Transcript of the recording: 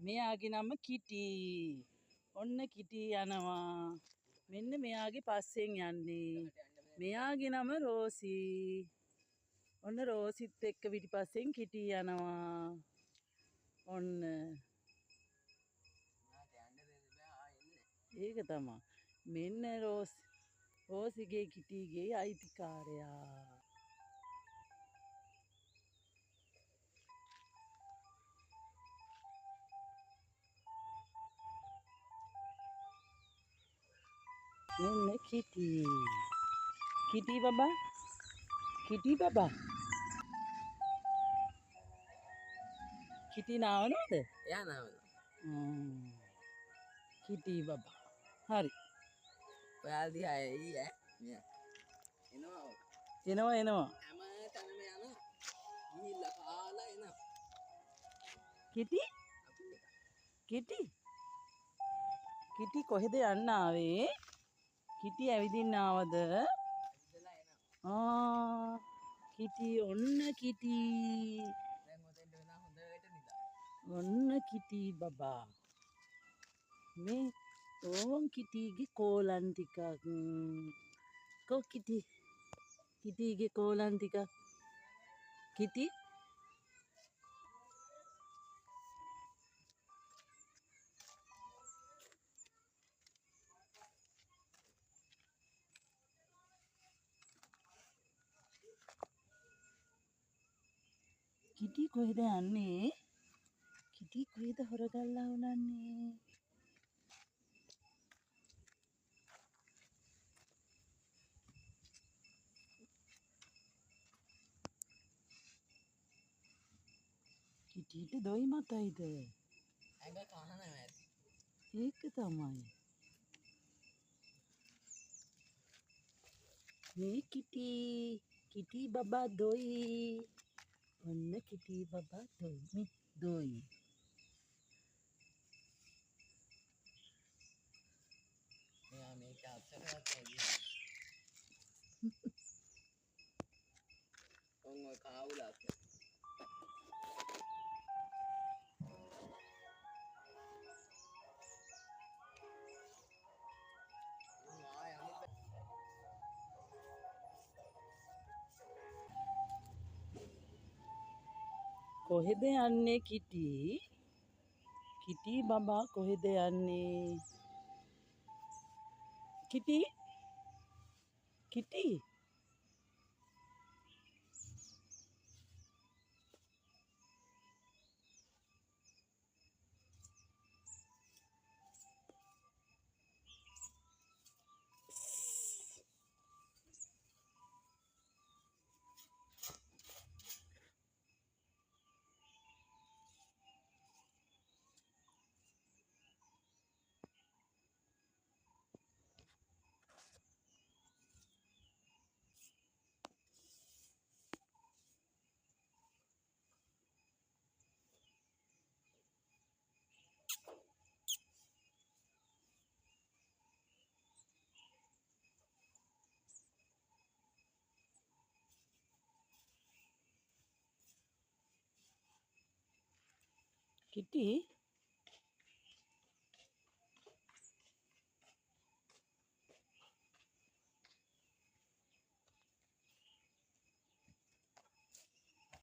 මෙයාගේ නම කිටි. ඔන්න කිටි යනවා. මෙන්න මෙයාගේ පස්සෙන් යන්නේ. මෙයාගේ නම රෝසි. ඔන්න රෝසිත් එක්ක පිටිපස්සෙන් කිටි යනවා. ඔන්න ඒක තමයි. මෙන්න රෝසිගේ කිටිගේ අයිතිකාරයා. මෙන්න කිටි. කිටි බබා. කිටි බබා. කිටි නාවනවද? එයා නාවනවා. කිටි බබා. හරි. ඔයාලා දිහා එයි ඈ. මෙයා. එනවා. එනවා. හැම තැනම යනවා. ගිහිල්ලා කාලා එනවා. කිටි? කිටි කොහෙද යන්න ආවේ? කිටි ඇවිදින්න ආවද? ඇවිදලා එනවා. කිටි ඔන්න කිටි. දැන් ඔතෙන්ට වෙනා හොඳට නිදා. ඔන්න කිටි බබා. මේ ඕම් කිටිගේ කෝලන් ටිකක්. කො කිටි. කිටිගේ කෝලන් ටිකක්. කිටි කිටි කොහෙද යන්නේ? කිටි කොහෙද හොරගල්ලා උනන්නේ? කිටිට දොයි මතයිද? ඇඟ කහනවා ඇති. ඒක තමයි. මේ කිටි බබා දොයි. ඔන්න කිටි බබා දොයි. මෙයා මේක අත්තරවත් ඇයි. ඔන්න කාවුලක්. කොහෙද යන්නේ කිටි? කිටි බබා කොහෙද යන්නේ? කිටි කිටි